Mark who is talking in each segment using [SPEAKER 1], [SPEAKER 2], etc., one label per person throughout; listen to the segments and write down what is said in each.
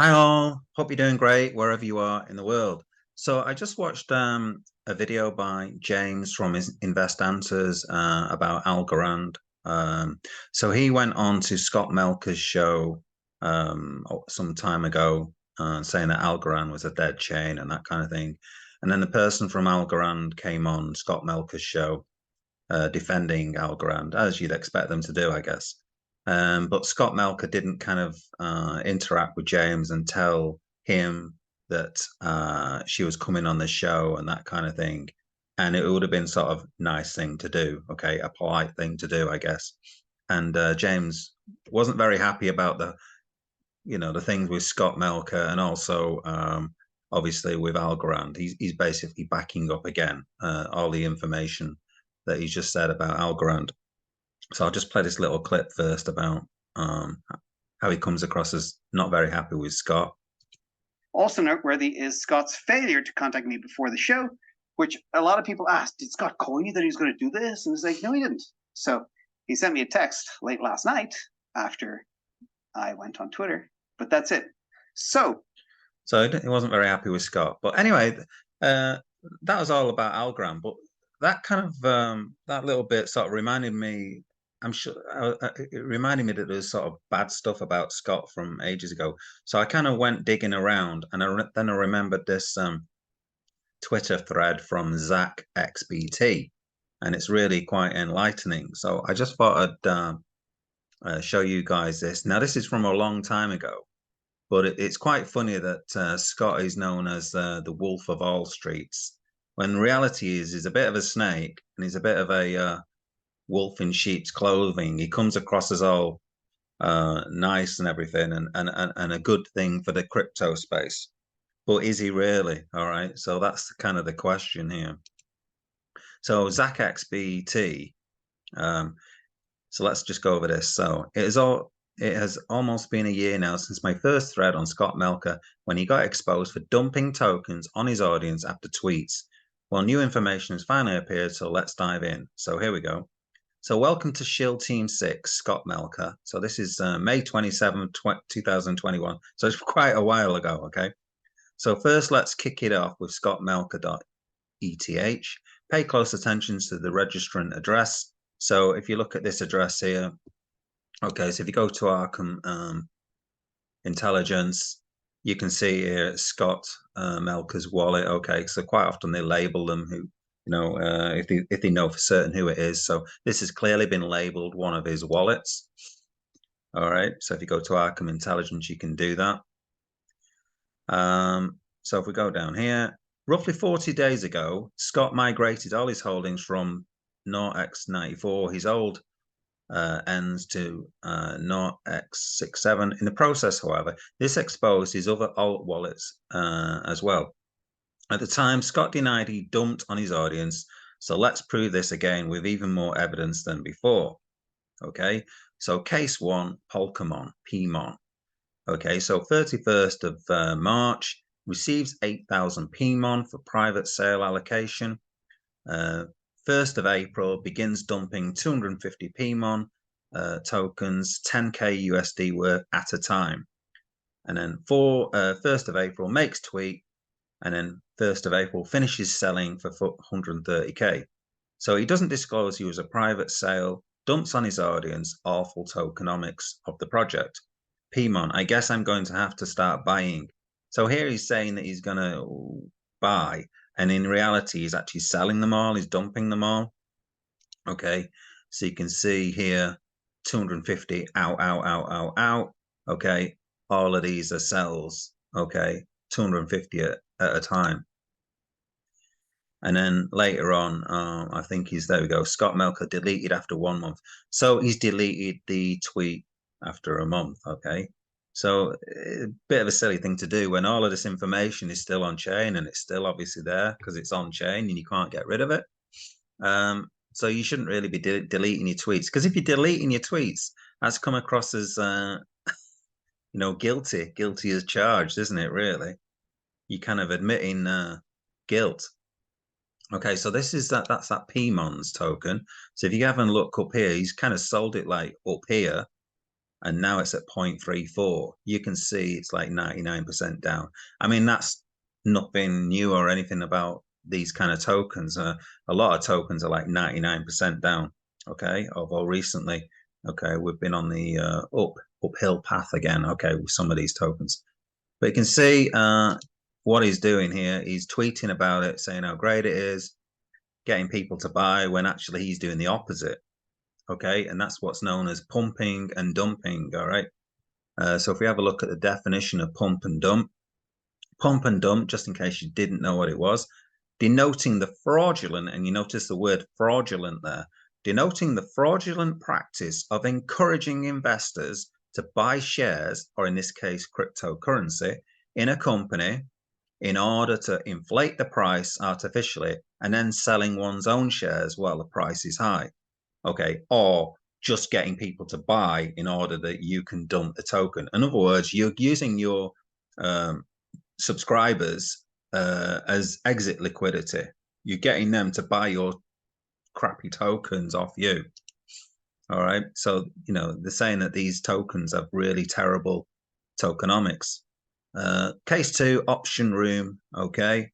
[SPEAKER 1] Hi all, hope you're doing great wherever you are in the world. So I just watched a video by James from his Invest Answers about Algorand. So he went on to Scott Melker's show some time ago, saying that Algorand was a dead chain and that kind of thing. And then the person from Algorand came on Scott Melker's show defending Algorand, as you'd expect them to do, I guess. But Scott Melker didn't kind of interact with James and tell him that she was coming on the show and that kind of thing. And it would have been sort of nice thing to do, okay, a polite thing to do, I guess. And James wasn't very happy about the things with Scott Melker and also obviously with Algorand. He's basically backing up again all the information that he's just said about Algorand. So I'll just play this little clip first about how he comes across as not very happy with Scott.
[SPEAKER 2] Also noteworthy is Scott's failure to contact me before the show, which a lot of people asked, did Scott call you that he was going to do this? And he's like, no, he didn't. So he sent me a text late last night after I went on Twitter, but that's it. So
[SPEAKER 1] he wasn't very happy with Scott. But anyway, that was all about Algorand. But that kind of that little bit sort of reminded me. I'm sure it reminded me that there was sort of bad stuff about Scott from ages ago. So I kind of went digging around, and then I remembered this Twitter thread from Zach XBT, and it's really quite enlightening. So I just thought I'd show you guys this. Now, this is from a long time ago, but it's quite funny that Scott is known as the Wolf of all streets, when reality is he's a bit of a snake and he's a bit of a wolf in sheep's clothing. He comes across as all nice and everything and a good thing for the crypto space. But is he really? All right. So that's kind of the question here. So Zach XBT. So let's just go over this. So it has almost been a year now since my first thread on Scott Melker when he got exposed for dumping tokens on his audience after tweets. Well, new information has finally appeared, so let's dive in. So here we go. So welcome to Shield Team 6, Scott Melker. So this is May 27th, 2021. So it's quite a while ago, okay? So first, let's kick it off with scottmelker.eth. Pay close attention to the registrant address. So if you look at this address here, okay, so if you go to Arkham Intelligence, you can see here Scott Melker's wallet. Okay, so quite often they label them who, if they know for certain who it is. So this has clearly been labeled one of his wallets. All right, so if you go to Arkham Intelligence, you can do that. So if we go down here, roughly 40 days ago, Scott migrated all his holdings from NorX94, his old ends to NorX67. In the process, however, this exposed his other alt wallets as well. At the time, Scott denied he dumped on his audience, so let's prove this again with even more evidence than before. Okay, so case one, PMON. Okay, so 31st of March, receives 8,000 PMON for private sale allocation. 1st of April, begins dumping 250 PMON tokens, 10K USD worth at a time. And then 1st of April, makes tweet, and then 1st of April, finishes selling for 130K. So he doesn't disclose he was a private sale, dumps on his audience, awful tokenomics of the project. PMON, I guess I'm going to have to start buying. So here he's saying that he's going to buy, and in reality, he's actually selling them all. He's dumping them all. Okay, so you can see here, 250 out. Okay, all of these are sells. Okay, 250 at a time. And then later on, I think there we go. Scott Melker deleted after 1 month. So he's deleted the tweet after a month. Okay. So a bit of a silly thing to do when all of this information is still on chain and it's still obviously there because it's on chain and you can't get rid of it. So you shouldn't really be deleting your tweets, because if you're deleting your tweets, that's come across as, guilty as charged, isn't it? Really, you're kind of admitting guilt. Okay, so this is that's that PMON's token. So if you haven't looked up here, he's kind of sold it like up here. and now it's at 0.34. You can see it's like 99% down. I mean, that's nothing new or anything about these kind of tokens. A lot of tokens are like 99% down. Okay, although recently, okay, we've been on the uphill path again. Okay, with some of these tokens, but you can see what he's doing here. He's tweeting about it, saying how great it is, getting people to buy, when actually he's doing the opposite. Okay, and that's what's known as pumping and dumping. All right. So if we have a look at the definition of pump and dump, just in case you didn't know what it was, denoting the fraudulent, and you notice the word fraudulent there, denoting the fraudulent practice of encouraging investors to buy shares, or in this case, cryptocurrency, in a company in order to inflate the price artificially and then selling one's own shares while the price is high. Okay, or just getting people to buy in order that you can dump the token. In other words, you're using your subscribers as exit liquidity. You're getting them to buy your crappy tokens off you. All right, so you know they're saying that these tokens have really terrible tokenomics. Case 2, option room. Okay,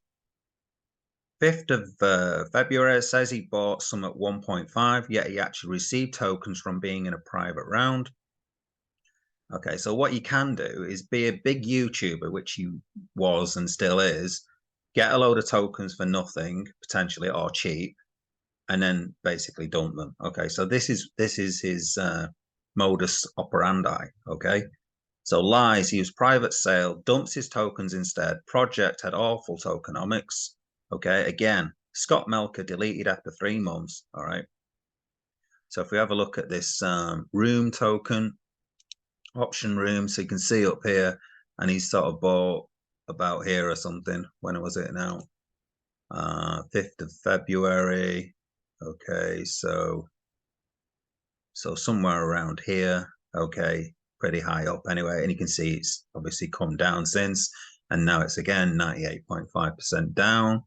[SPEAKER 1] 5th of February, it says he bought some at 1.5, yet he actually received tokens from being in a private round. Okay, so what you can do is be a big YouTuber, which he was and still is, get a load of tokens for nothing, potentially, or cheap, and then basically dump them. Okay, so this is his modus operandi. Okay, so lies, he used private sale, dumps his tokens instead. Project had awful tokenomics. Okay, again, Scott Melker deleted after 3 months. All right. So if we have a look at this room token, option room, so you can see up here, and he's sort of bought about here or something. When was it now? 5th of February. Okay, so somewhere around here. Okay, pretty high up anyway, and you can see it's obviously come down since, and now it's again 98.5% down.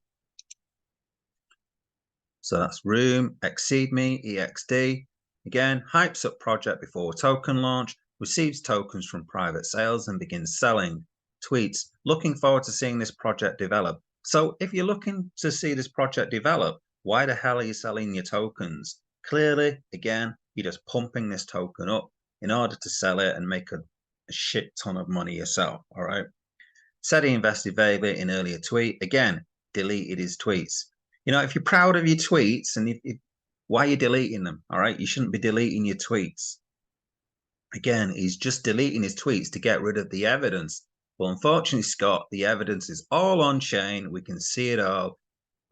[SPEAKER 1] So that's room. Exceed Me, EXD. Again, hypes up project before token launch, receives tokens from private sales and begins selling. Tweets, looking forward to seeing this project develop. So if you're looking to see this project develop, why the hell are you selling your tokens? Clearly, again, you're just pumping this token up in order to sell it and make a shit ton of money yourself. All right. Said he invested very bit in earlier tweet. Again, deleted his tweets. You know, if you're proud of your tweets, and why are you deleting them? All right, you shouldn't be deleting your tweets. Again, he's just deleting his tweets to get rid of the evidence. Well, unfortunately, Scott, the evidence is all on chain. We can see it all.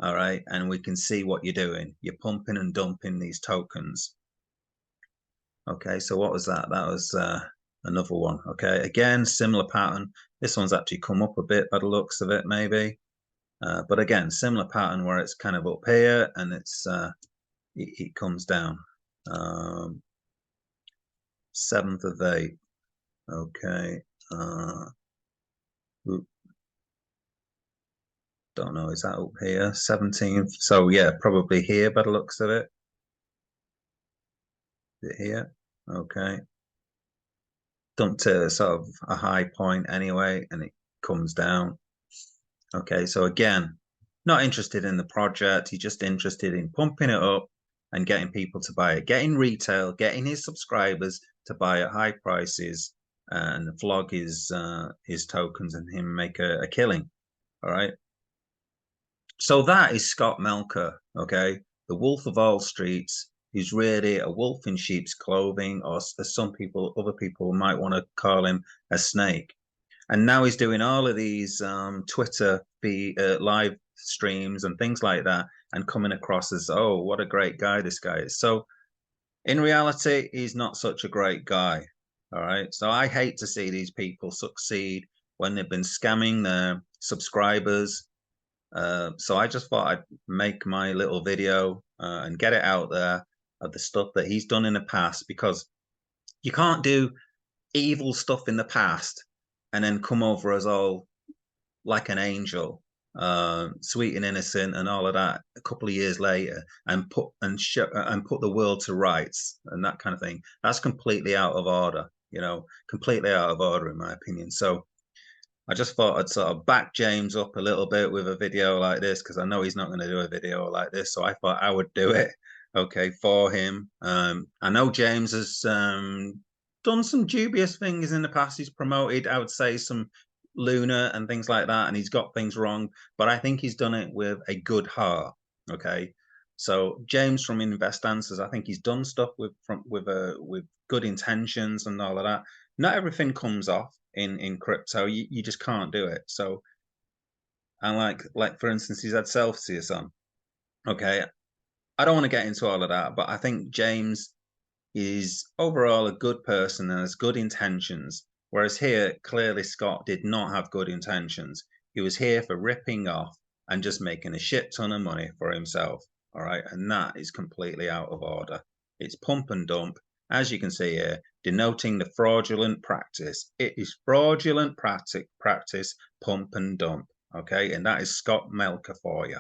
[SPEAKER 1] All right, and we can see what you're doing. You're pumping and dumping these tokens. Okay, so what was that? That was another one. Okay, again, similar pattern. This one's actually come up a bit by the looks of it, maybe. But again, similar pattern where it's kind of up here and it comes down. 7th of 8th. Okay. Don't know, is that up here? 17th. So yeah, probably here by the looks of it. Is it here? Okay. Dumped to sort of a high point anyway, and it comes down. Okay, so again, not interested in the project. He's just interested in pumping it up and getting people to buy it, getting retail, getting his subscribers to buy at high prices and flog his tokens and him make a killing. All right. So that is Scott Melker. Okay, the Wolf of all streets. He's really a wolf in sheep's clothing, or as other people might want to call him, a snake. And now he's doing all of these Twitter live streams and things like that, and coming across as, oh, what a great guy this guy is. So in reality, he's not such a great guy. All right. So I hate to see these people succeed when they've been scamming their subscribers. So I just thought I'd make my little video and get it out there of the stuff that he's done in the past, because you can't do evil stuff in the past and then come over as all like an angel, sweet and innocent and all of that a couple of years later, and put the world to rights and that kind of thing. That's completely out of order. you know, completely out of order in my opinion. So I just thought I'd sort of back James up a little bit with a video like this, because I know he's not going to do a video like this. So I thought I would do it, okay, for him. I know James has done some dubious things in the past. He's promoted, I would say, some Luna and things like that, and he's got things wrong. But I think he's done it with a good heart, okay. So James from Invest Answers, I think he's done stuff with good intentions and all of that. Not everything comes off in crypto. You just can't do it. So, and like for instance, he's had Celsius on. Okay, I don't want to get into all of that, but I think James is overall a good person and has good intentions. Whereas here, clearly Scott did not have good intentions. He was here for ripping off and just making a shit ton of money for himself. All right, and that is completely out of order. It's pump and dump, as you can see here, denoting the fraudulent practice. It is fraudulent practice, pump and dump. Okay, and that is Scott Melker for you.